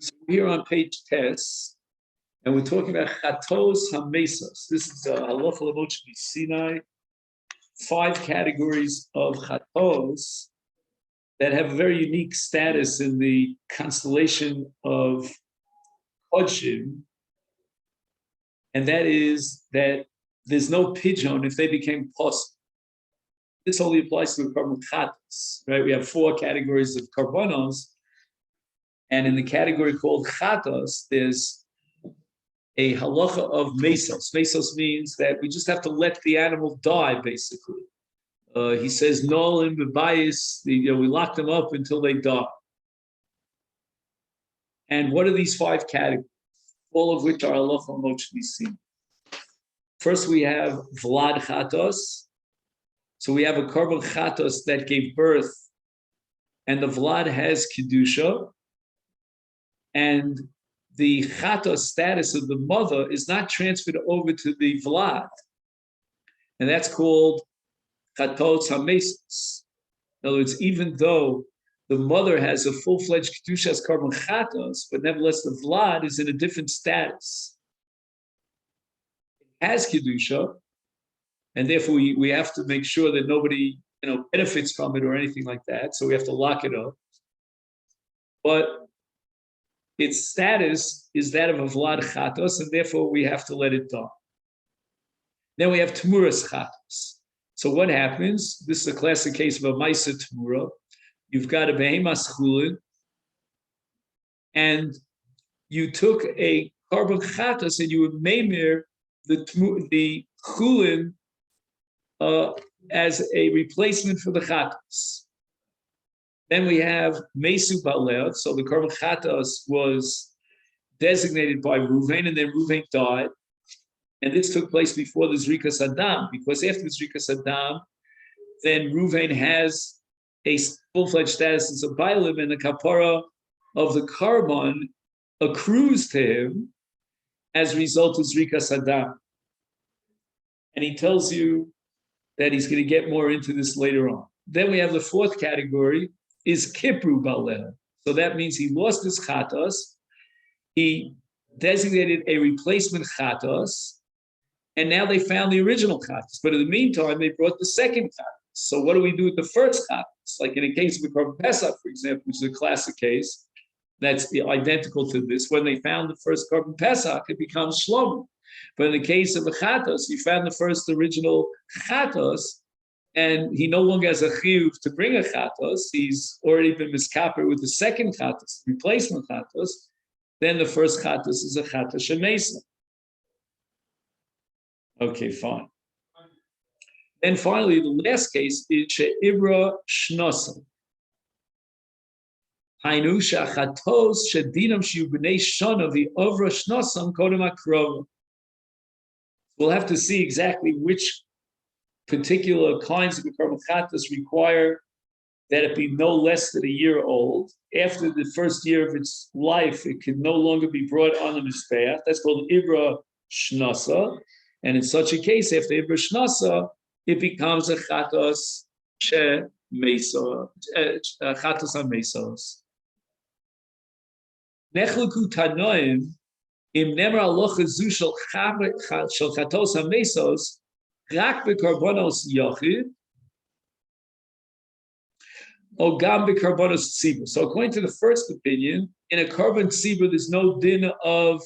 So we're here on page test, and we're talking about chatos hamesas. This is halacha l'moch Sinai. 5 categories of chatos that have a very unique status in the constellation of Kodshim, and that is that there's no pigeon if they became possible. This only applies to the carbon chatos, right? We have 4 categories of carbonos, and in the category called chatos, there's a halacha of mesos. Mesos means that we just have to let the animal die, basically. He says, no, in the bias, we lock them up until they die. And what are these 5 categories? All of which are halacha moch nisim. First, we have vlad chatos. So we have a carbon chatos that gave birth, and the vlad has kedusha, and the chatos status of the mother is not transferred over to the vlad, and that's called chatos hamesas. In other words, even though the mother has a full-fledged kedusha as carbon chatos, but nevertheless the vlad is in a different status. It has kedusha, and therefore we have to make sure that nobody benefits from it or anything like that. So we have to lock it up. But its status is that of a vlad chatos, and therefore we have to let it die. Then we have tmuras chatos. So what happens? This is a classic case of a maisa tmura. You've got a behemas chulin, and you took a carbon chatos and you would memir the chulin as a replacement for the chatos. Then we have mesu balev. So the carbon chatos was designated by Ruvain, and then Ruvain died. And this took place before the Zrikas Adam, because after the Zrikas Adam, then Ruvain has a full-fledged status as a bailim, and the kapara of the carbon accrues to him as a result of Zrikas Adam. And he tells you that he's going to get more into this later on. Then we have the 4th category, is kipru baleh. So that means he lost his chatos, he designated a replacement chatos, and now they found the original chatos. But in the meantime, they brought the second chatos. So what do we do with the first chatos? Like in a case of the Korban Pesach, for example, which is a classic case, that's identical to this. When they found the first Korban Pesach, it becomes shlomo. But in the case of the chatos, you found the first original chatos, and he no longer has a chiyuv to bring a chatos. He's already been miskaper with the second chatos, replacement chatos. Then the first chatos is a chatos shemesa. Okay, fine. Then finally, the last case is she'ibra shnosa. Hainu she'achatos she'dinam she'u b'nei shana v'ovra shnosam kodem akrova. We'll have to see exactly which particular kinds of carbon chatos require that it be no less than a year old. After the first year of its life, it can no longer be brought on the mizbeach. That's called ibra shnasa. And in such a case, after ibra shnasa, it becomes a chatos she mesa, chatos ha-mesos. Nechleku tanoim im nemer alocha zu shel chatos ha-mesos rak bekarbonos yachid or gam bekarbonos tzibur. So according to the first opinion, in a carbon tzibur, there's no din of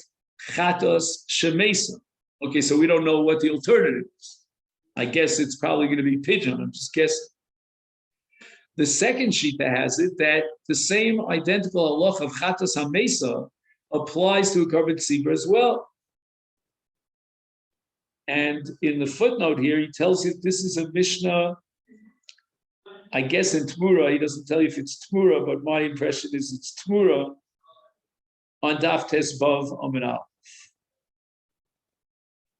chatos shemesa. Okay, so we don't know what the alternative is. I guess it's probably going to be pigeon. I'm just guessing. The second shita has it that the same identical halach of chatos hamesa applies to a carbon tzibur as well. And in the footnote here, he tells you this is a Mishnah, I guess in Tmura. He doesn't tell you if it's Tmura, but my impression is it's Tmura on Daf Tes Bav Amud Aleph.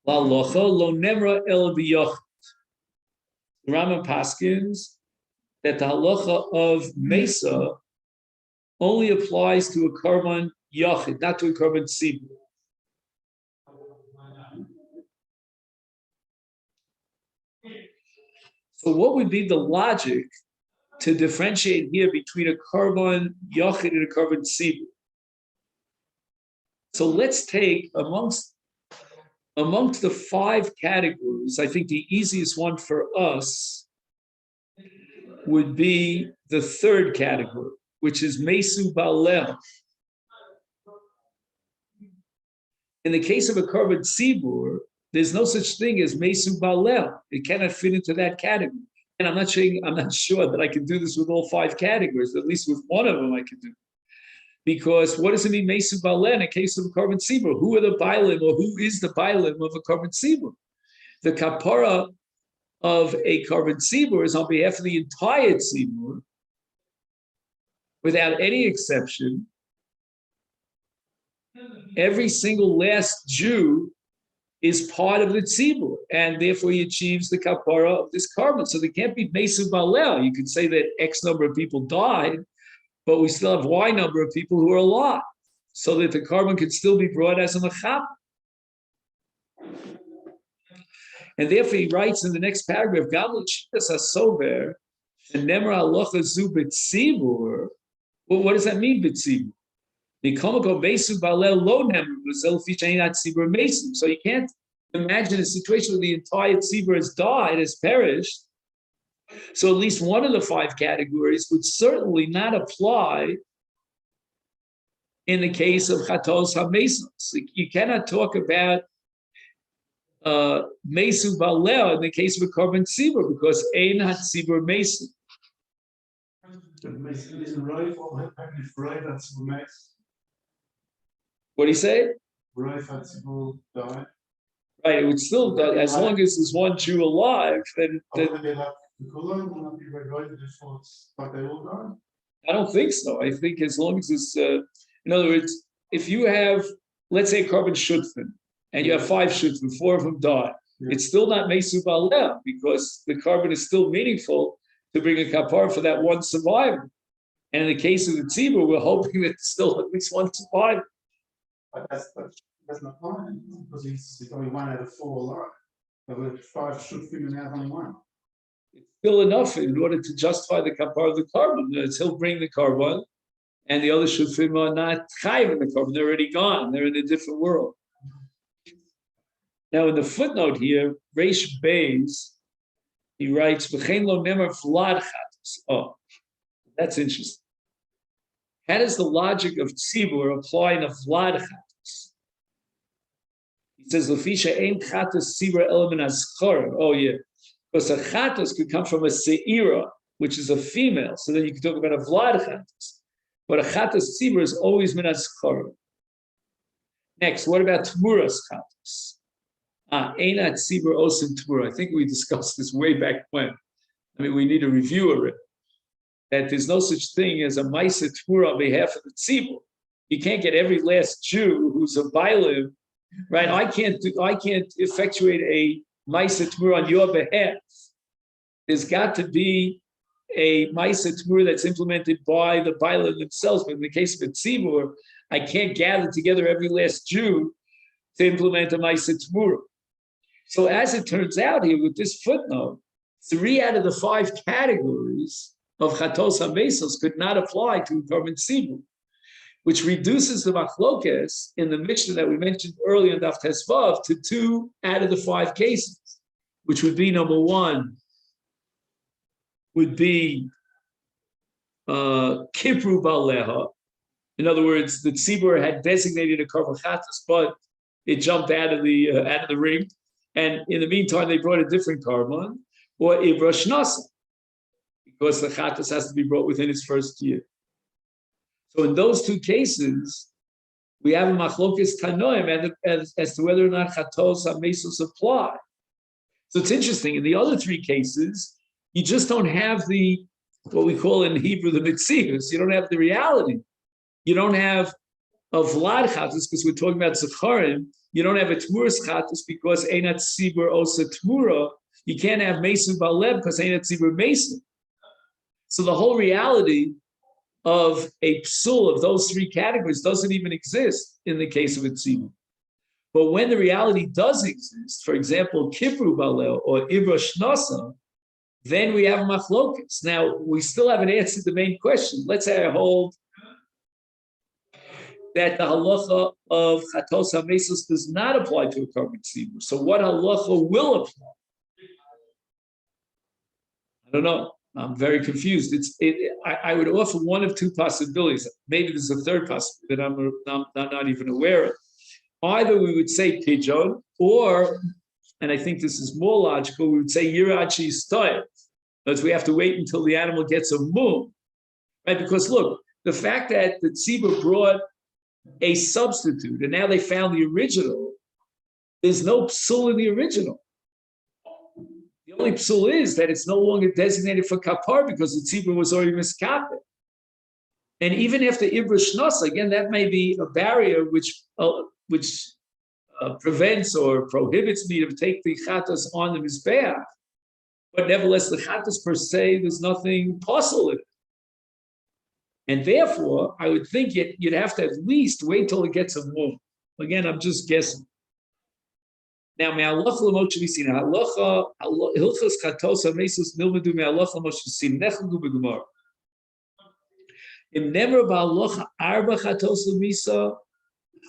La locha lo nemra el b'yochid. The Rambam paskins that the halacha of Mesa only applies to a carbon yochid, not to a carbon tzibur. So what would be the logic to differentiate here between a carbon yochid and a carbon tzibur? So let's take amongst the 5 categories, I think the easiest one for us would be the 3rd category, which is Mesu Baleh. In the case of a korban tzibur, there's no such thing as Mesu Baleh. It cannot fit into that category. And I'm not sure that I can do this with all 5 categories. At least with one of them I can do. Because what does it mean, Mesu Baleh, in a case of a korban tzibur? Who are the bailim, or who is the bailim of a korban tzibur? The kapara of a korban tzibur is on behalf of the entire tzibur, without any exception. Every single last Jew is part of the tzibur, and therefore he achieves the kapara of this korban. So there can't be Mesu Baleh. You could say that X number of people died, but we still have Y number of people who are alive, so that the korban could still be brought as a mechap. And therefore he writes in the next paragraph, Gam l'chitas hasover, shenemar halacha zu b'tzibur. Well, what does that mean, b'tzibur? So you can't imagine a situation where the entire tzibur has died, has perished. So at least one of the 5 categories would certainly not apply in the case of chatos hamesos. You cannot talk about mesu baleh in the case of a korban tzibur, because ein hatzibur mesu. What do you say? Right, it would still die as long as there's one Jew alive. Then I don't think so. I think as long as it's, in other words, if you have, let's say, korban shutfin, and you have 5 shutfin, 4 of them die, it's still not mesu baleh, because the korban is still meaningful to bring a kapar for that one survivor. And in the case of the tzibur, we're hoping that there's still at least one survivor. But that's not fine, because it's only 1 out of 4 alive. But with 5 should fit and have only 1. It's still enough in order to justify the kapar of the korban. He'll bring the korban, and the other shutfim are not chayiv in the korban. They're already gone. They're in a different world. Now, in the footnote here, Reish Beis, he writes, "V'chein lo nemer vlad chatos." Oh, that's interesting. How does the logic of tzibur apply in a vlad chatos? He says, "Lefisha ein chatos tzibur element aschor." Oh yeah, because a chatos could come from a seira, which is a female. So then you can talk about a vlad chatos. But a chatos tzibur is always min aschor. Next, what about tmuras chatos? Einat tzibur osim tmura. I think we discussed this way back when. I mean, we need a review of it. That there's no such thing as a ma'aseh tmura on behalf of the tzibur. You can't get every last Jew who's a bailim, right? I can't effectuate a ma'aseh tmura on your behalf. There's got to be a ma'aseh tmura that's implemented by the bailim themselves. But in the case of a tzibur, I can't gather together every last Jew to implement a ma'aseh tmura. So as it turns out here with this footnote, 3 out of the 5 categories of chatos hamesos could not apply to korban tzibur, which reduces the machlokes in the Mishnah that we mentioned earlier in Daf Tesvav to 2 out of the 5 cases, which would be number 1 would be kipru baleha. In other words, the tzibur had designated a korban chatos, but it jumped out of the ring, and in the meantime they brought a different korban, or ivra shnasa, because the chatos has to be brought within its first year. So in those 2 cases, we have a machlokes tanoim as to whether or not chatos hamesos apply. So it's interesting. In the other 3 cases, you just don't have what we call in Hebrew the mitzias. You don't have the reality. You don't have a vlad chatos because we're talking about zecharim. You don't have a tmuras chatos because einat tzibur osa tmura. You can't have mesu baleh because einat tzibur mesu. So the whole reality of a psul of those 3 categories doesn't even exist in the case of a tzibur. But when the reality does exist, for example, kipru baleh or ivra shnasa, then we have machlokes. Now, we still haven't answered the main question. Let's say I hold that the halacha of chatos hamesos does not apply to a korban tzibur. So what halacha will apply? I don't know. I'm very confused. I would offer one of two possibilities. Maybe there's a third possibility that I'm not even aware of. Either we would say pidyon, or, and I think this is more logical, we would say yirachi style. Because we have to wait until the animal gets a moon, right? Because look, the fact that the tzibur brought a substitute and now they found the original, there's no psul in the original. The only psul is that it's no longer designated for kapar because the tzibur was already miskapeh. And even after ibra shnosa, again, that may be a barrier which prevents or prohibits me to take the chatas on the mizbeach. But nevertheless, the chatas per se, there's nothing possible in it. And therefore, I would think you'd have to at least wait till it gets a moon. Again, I'm just guessing. Now, me'alocha l'mot shvisina, halacha hilchos chatos hamesus nilmedu me'alocha l'mot shvisina nechadu b'gemara. Im nemer ba'alocha arba chatos l'misa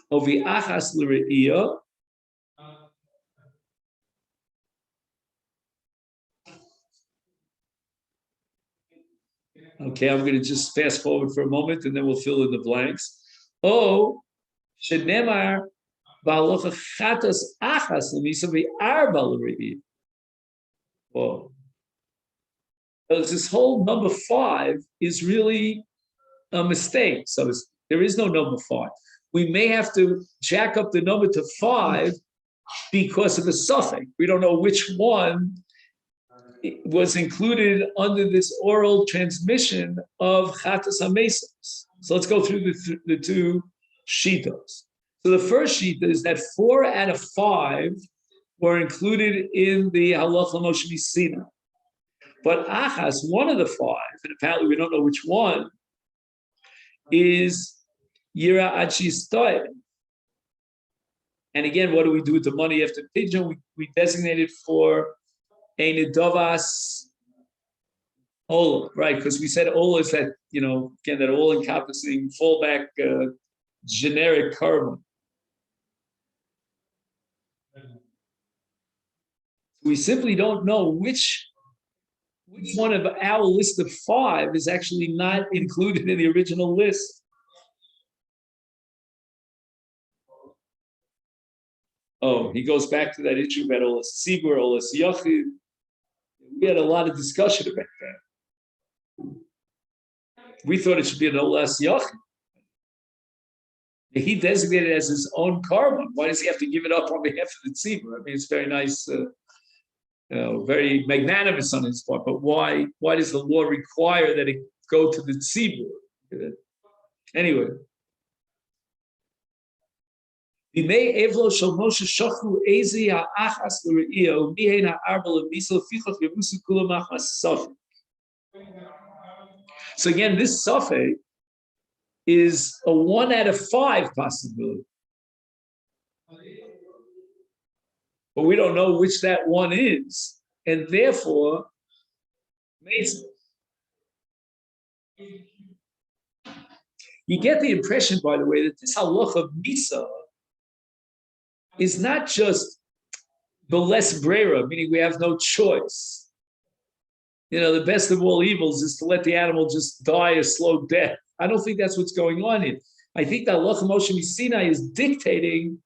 o v'achas l're'iyah. Okay, I'm going to just fast forward for a moment and then we'll fill in the blanks. Oh, shenemar ba'alocha chatos achas l'misa v'arba l're'iyah. Whoa. Because this whole number 5 is really a mistake. So there is no number 5. We may have to jack up the number to 5 because of a suffix. We don't know which one was included under this oral transmission of chatas hamesos. So let's go through the two shitos. So the first shita is that 4 out of 5 were included in the halacha moshe misina. But achas, one of the 5, and apparently we don't know which one, is yira achistoy. And again, what do we do with the money after pidyon? We designate it for a nedovas ola, right? Because we said ola is that, again, that all-encompassing fallback generic carbon. We simply don't know which one of our list of 5 is actually not included in the original list. Oh, he goes back to that issue about Olas Tzibur, Olas Yachid. We had a lot of discussion about that. We thought it should be an Olas Yachid. He designated it as his own carbon. Why does he have to give it up on behalf of the Tzibur? I mean, it's very nice, very magnanimous on his part. But why does the law require that it go to the Tzibur? Anyway. So again, this suffix is a 1 out of 5 possibility. But we don't know which that one is. And therefore, you get the impression, by the way, that this halacha of Misa is not just the less brera, meaning we have no choice. The best of all evils is to let the animal just die a slow death. I don't think that's what's going on here. I think that halacha Moshe Sinai is dictating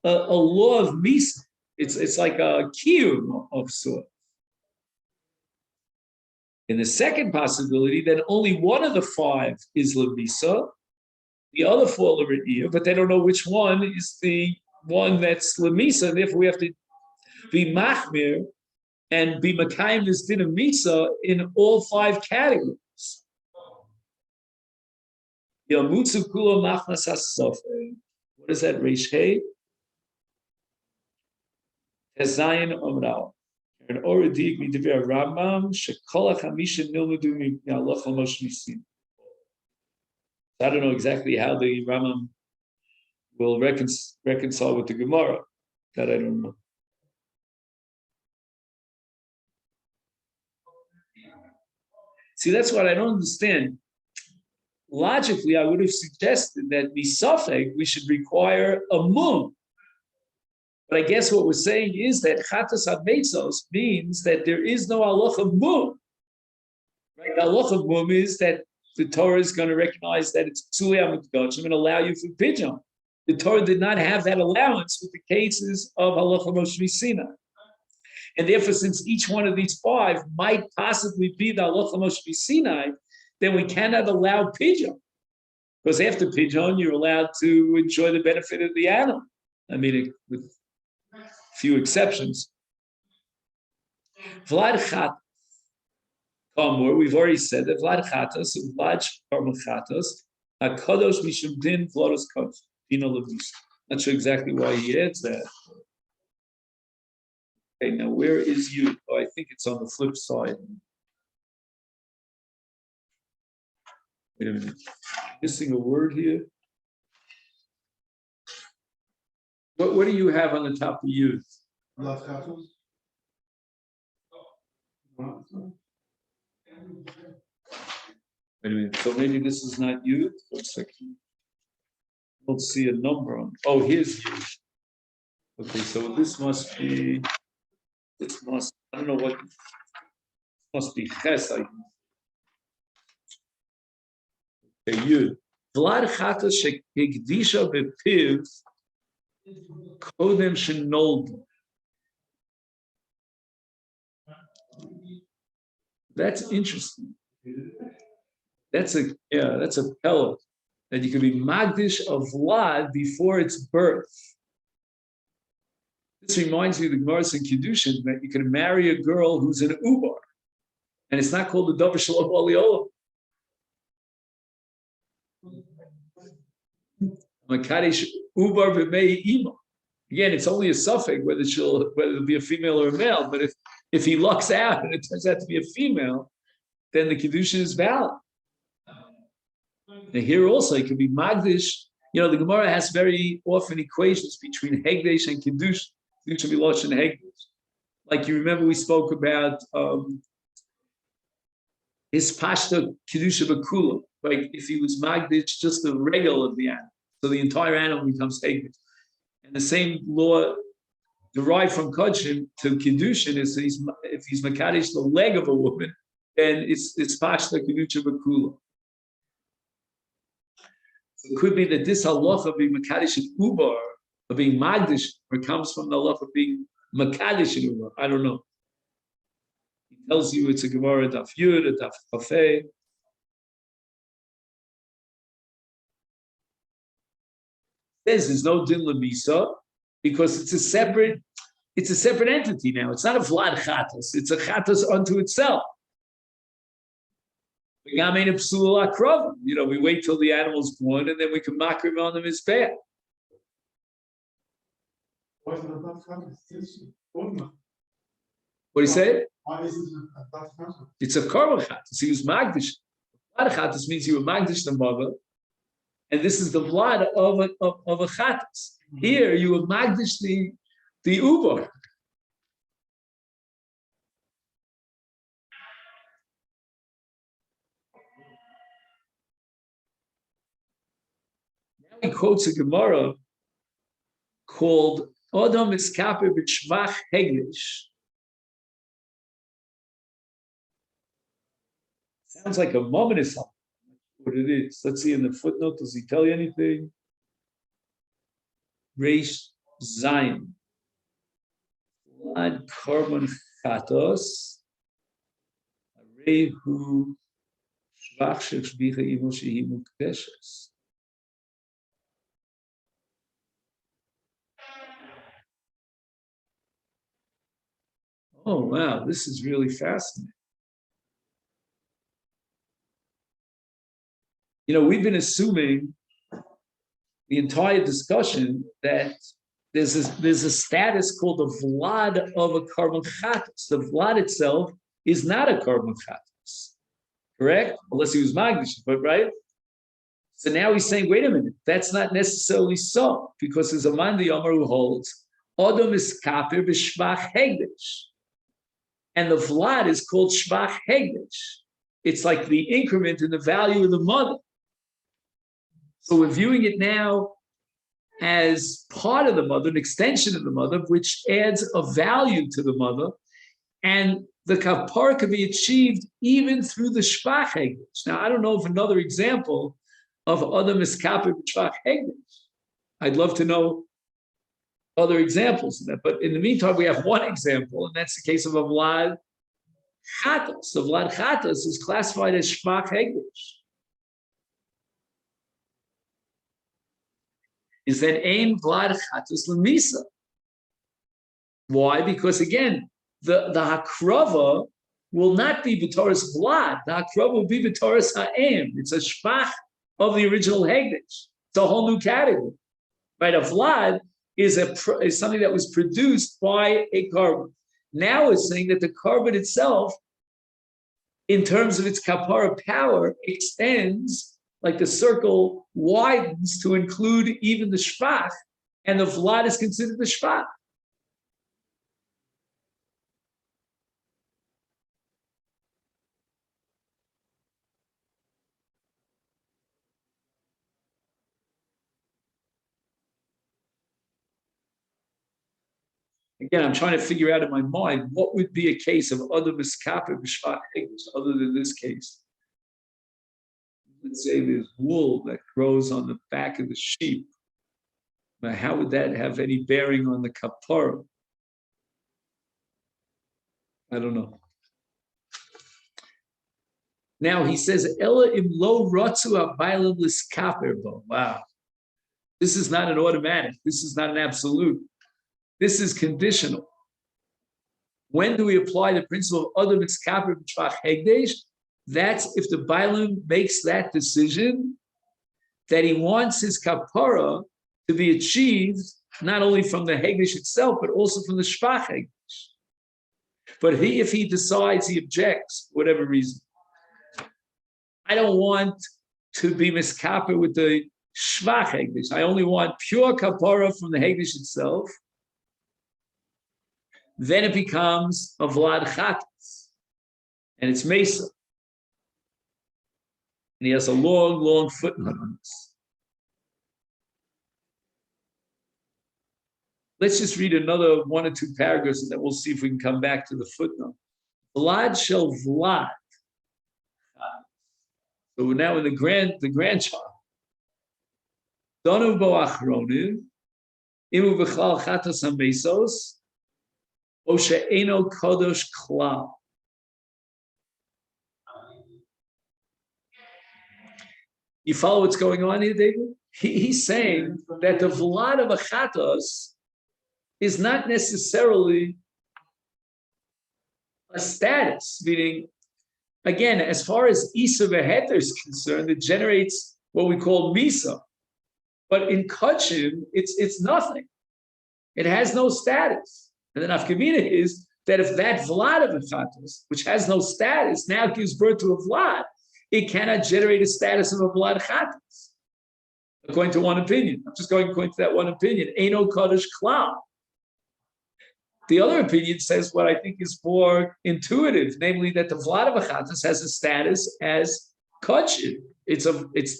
a law of Misa. It's like a kiyum of sorts. In the second possibility, then only one of the 5 is Lemisa, the other 4 L'Re'iyah, but they don't know which one is the one that's Lemisa, and therefore we have to be Machmir and be Makayim this din of Misa in all 5 categories. Yamutsu Kula Machnas HaSofe. What is that? Reish Hey? Tezayin Omrao. And Oradik Midiver Rambam Shekola Chamisha Nilmadu Mi'aloch Moshe Nisim. I don't know exactly how the Rambam will reconcile with the Gemara. That I don't know. See, that's what I don't understand. logically, I would have suggested that misafek we should require a moon. But I guess what we're saying is that chatas hametzos means that there is no halacha mum. Right? The halacha mum is that the Torah is going to recognize that it's psuli hamikdashim and allow you for pidyon. The Torah did not have that allowance with the cases of halacha Moshe Sinai. And therefore, since each one of these five might possibly be the halacha Moshe Sinai, then we cannot allow pidyon. Because after pidyon, you're allowed to enjoy the benefit of the animal. I mean, with few exceptions. Vlad chat, we've already said that Vlad chatas, Vlad karmel chatas, hakadosh mishum din vlodos kodesh. Not sure exactly why he adds that. Okay, now where is you? Oh, I think it's on the flip side. Wait a minute, missing a word here. What do you have on the top of you? Wait a minute. So maybe this is not you. 1 second. I don't see a number on. Oh, here's you. Okay, so this must be. This must. I don't know what. Must be ches. Okay, you. Vlad chata shekigdisha bepiv. Kodem shenoldu. That's interesting. That's a pellet that you can be magdish of Vlad before its birth. This reminds me of the Gemara in Kiddushin that you can marry a girl who's an ubar, and it's not called the davar shalom aliolam. Makadish ubar v'mei ima. Again, it's only a suffix whether it'll be a female or a male. But if he lucks out and it turns out to be a female, then the Kiddushin is valid. And here also it can be Magdish. You know, the Gemara has very often equations between Hegdesh and Kiddush. It should be Losh and Hegdesh. Like you remember we spoke about his Pashta Kiddusha Bakula. Like if he was Magdish, just the regal of the animal. So the entire animal becomes Hegdesh. And the same law derived from Kodshim to Kiddushin is if he's Makadish the leg of a woman, then it's Pashta Kiddusha Bakula. So it could be that this halacha of being Makadish and Ubar, of being Magdish, or comes from the halacha of being Makadish and Ubar. I don't know. He tells you it's a Gemara Daf Yud, a Daf Kafeh. Says there's no din lemisa because it's a separate entity now. It's not a vlad chatas. It's a chatas unto itself. You know, we wait till the animal's born and then we can mock him on the mizbeach. What do you say? Why isn't it a daf chatas? It's a karma chatas. He was magdish. Vlad chatas means you were magdish the mother. And this is the vlad of a chatas. Here you will magdish the uber. Now he quotes a Gemara called Odom Iskaper B'Shvach Heglish. Sounds like a moment is something. What it is. Let's see in the footnote. Does he tell you anything? Reish Zayin. Vlad Korban Chatos. Rehu Shvach Shechbicha Imo Shehi Mukdeshes. Oh wow, this is really fascinating. You know, we've been assuming the entire discussion that there's a status called the vlad of a karban chatas. The vlad itself is not a karban chatas, correct? Unless he was magdish, but right? So now he's saying, wait a minute, that's not necessarily so, because there's a man the Yomar who holds Odom is kapir b'shvach hegdish, and the vlad is called shvach hegdish. It's like the increment in the value of the mother. So we're viewing it now as part of the mother, an extension of the mother, which adds a value to the mother. And the kapara can be achieved even through the shvach hegdish. Now, I don't know of another example of other miskaper b'shvach hegdish. I'd love to know other examples of that. But in the meantime, we have one example, and that's the case of a vlad chatos. So vlad chatos is classified as shvach hegdish. Is that ain vlad chatos lemisa? Why? Because again, the hakrava will not be b'toras vlad. The hakrava will be b'toras ha'em. It's a shvach of the original hegdish. It's a whole new category, right? A vlad is something that was produced by a carbon. Now it's saying that the carbon itself, in terms of its kapara power, extends, like the circle widens to include even the shvach, and the vlad is considered the shvach. Again, I'm trying to figure out in my mind what would be a case of other miskaper b'shvach hegdish other than this case. Let's say there's wool that grows on the back of the sheep. Now, how would that have any bearing on the kapara? I don't know. Now he says, "Ella im lo ratzu habaylim liskaper bo." Wow, this is not an automatic. This is not an absolute. This is conditional. When do we apply the principle of other miskaper b'shvach hegdish? That's if the Bailam makes that decision that he wants his kapara to be achieved not only from the hegdish itself, but also from the shvach hegdish. But if he decides, he objects, for whatever reason, I don't want to be miskaper with the shvach hegdish. I only want pure kapara from the hegdish itself. Then it becomes a vlad chatas, and it's mesa. And he has a long, long footnote on this. Let's just read another 1 or 2 paragraphs, and then we'll see if we can come back to the footnote. Vlad shel vlad. So we're now in the grandchild. Donu bo achronim, imu b'chlal chatas hamesos, o she'eno kodosh klal. You follow what's going on here, David? He's saying that the vlad of a chatos is not necessarily a status, meaning, again, as far as Isa Veheter is concerned, it generates what we call Misa. But in Kodshim, it's nothing. It has no status. And the nafkamina is that if that vlad of a chatos, which has no status, now gives birth to a vlad, it cannot generate a status of a vlad chatas. According to one opinion. I'm just going according to that one opinion. Eino kodesh klal. The other opinion says what I think is more intuitive, namely that the vlad of a chatas has a status as kodshim. It's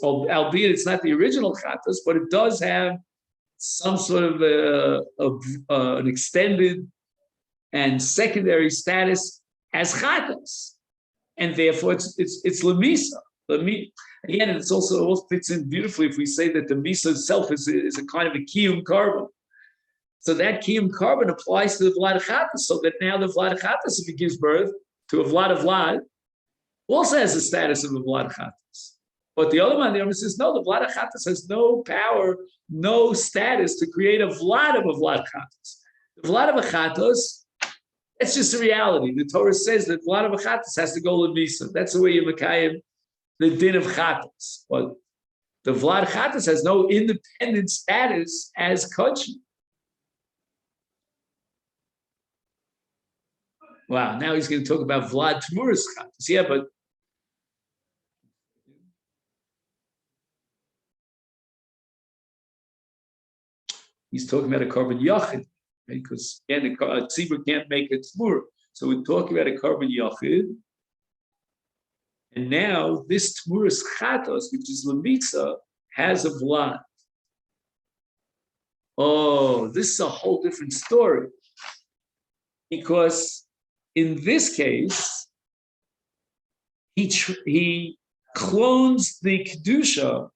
albeit it's not the original chatas, but it does have some sort of an extended and secondary status as chatas, and therefore it's lemisa. Again, it also fits in beautifully if we say that the misa itself is a kind of a kiyum carbon. So that kiyum carbon applies to the vlad chatas, so that now the vlad chatas, if it gives birth to a vlad, also has the status of a vlad chatas. But the other one, the other says, no, the vlad chatas has no power, no status to create a vlad of a vlad chatas. The vlad of a chatas, it's just a reality. The Torah says that vlad of a chatas has to go lemisa. That's the way you makayim the din of chatas. But the vlad chatas has no independent status as kodshim. Wow, now he's going to talk about vlad tmuras chatas. Yeah, but he's talking about a carbon yachid, right? Because again, a tzibur can't make a tmura. So we're talking about a carbon yachid. And now this tmuras chatos, which is lemitza, has a vlad. Oh, this is a whole different story. Because in this case, he clones the kedusha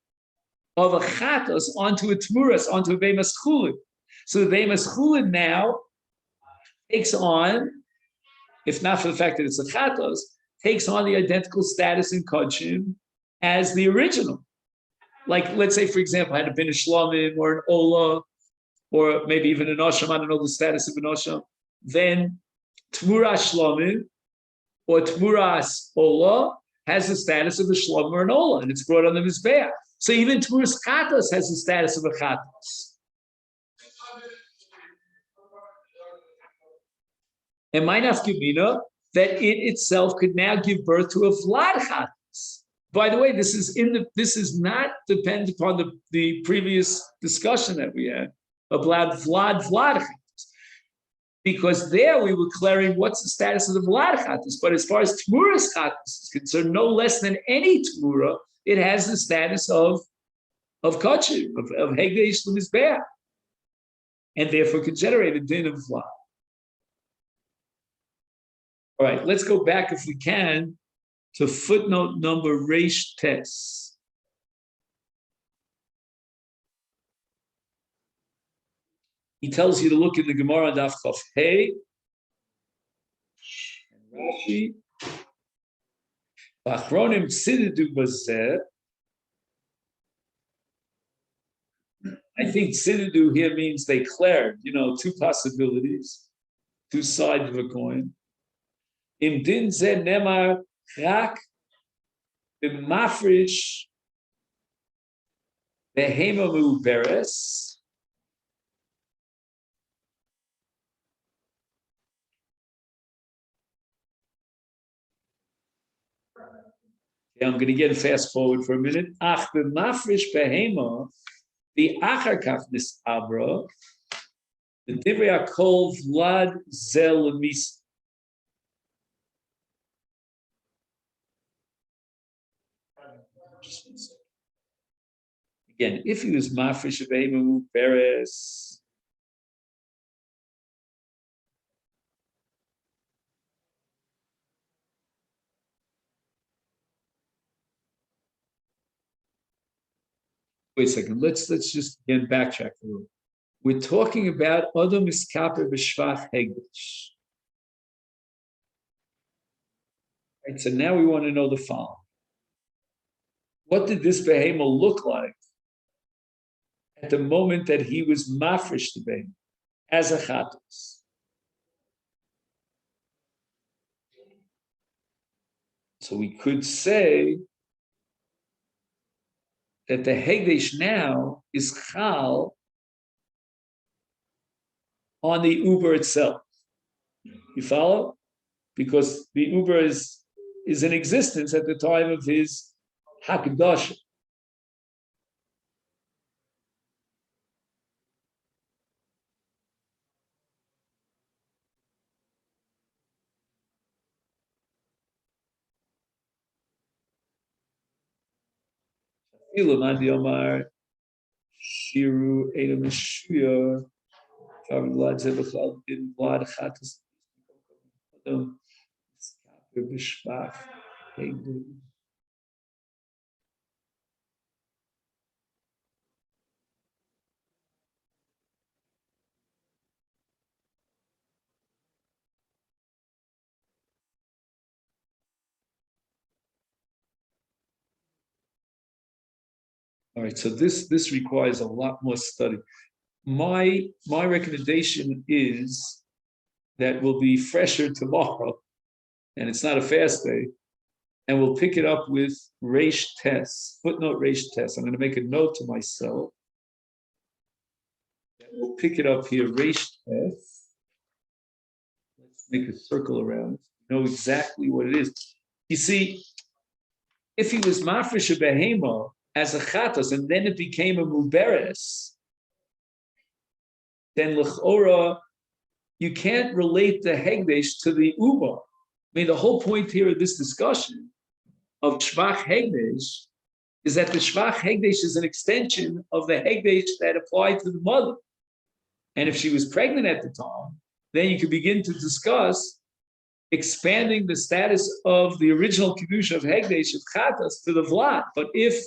of a chatos onto a tmuras, onto a bemas chulin. So the bemas chulin now takes on, if not for the fact that it's a chatos, takes on the identical status in Kodshim as the original. Like, let's say, for example, had it been a shlamim or an ola, or maybe even an osham, I don't know the status of an osham, then tmuras shlamim or tmuras ola has the status of a shlamim or an ola, and it's brought on the mizbeach. So even tmuras chatos has the status of a chatos. And my nafkamina, that it itself could now give birth to a vlad chatos. By the way, this is not dependent upon the previous discussion that we had about vlad chatos, because there we were clearing what's the status of the vlad chatos. But as far as tmuras chatos is concerned, no less than any tmura, it has the status of kodshim, of hegdeish l'mizbeach, and therefore could generate a din of vlad. All right, let's go back, if we can, to footnote number Reish Tes. He tells you to look in the Gemara Daf Chaf Hey, and Rashi. Achronim tzididu bazeh. I think tzididu here means they cleared, two possibilities, two sides of a coin. Im din ze nemar rak b'mafrish behema mu'beres. Okay, I'm going to get fast forward for a minute. Ach b'mafrish behema the achar kach nisabra the divrei hakol vlad zel mis. Again, if he was mafresh aveimu beres, wait a second. Let's just again backtrack a little. We're talking about Adam Iskaper b'shvach hegdish. Right, so now we want to know the following. What did this behema look like at the moment that he was mafresh the behema as a chatos? So we could say that the hegdesh now is chal on the uber itself. You follow? Because the uber is in existence at the time of his Hakadosh. Shiru Edom Shuya Vlad Zebachal in Vlad Chatas Bishbach. All right, so this requires a lot more study. My recommendation is that we'll be fresher tomorrow, and it's not a fast day, and we'll pick it up with Reish Tes, footnote Reish Tes. I'm going to make a note to myself. We'll pick it up here, Reish Tes. Let's make a circle around it. Know exactly what it is. You see, if he was mafresh a behema as a chatos, and then it became a muberes, then l'chora, you can't relate the hegdesh to the uba. I mean, the whole point here of this discussion of shvach hegdesh is that the Shvach Hegdesh is an extension of the Hegdesh that applied to the mother. And if she was pregnant at the time, then you could begin to discuss expanding the status of the original Kedusha of Hegdesh of Chatas to the Vlad. But if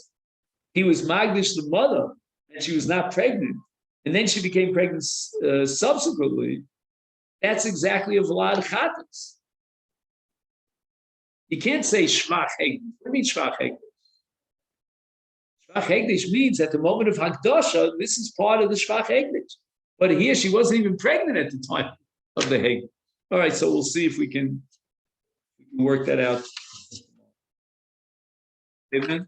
he was Magdish the mother and she was not pregnant, and then she became pregnant subsequently, that's exactly a Vlad Chatas. You can't say Shvach Hegdesh. What do you mean Shvach Hegdesh? Shvach Hegdesh means at the moment of Hakdasha, this is part of the Shvach Hegdesh. But here she wasn't even pregnant at the time of the Hegdesh. All right, so we'll see if we can work that out. Amen.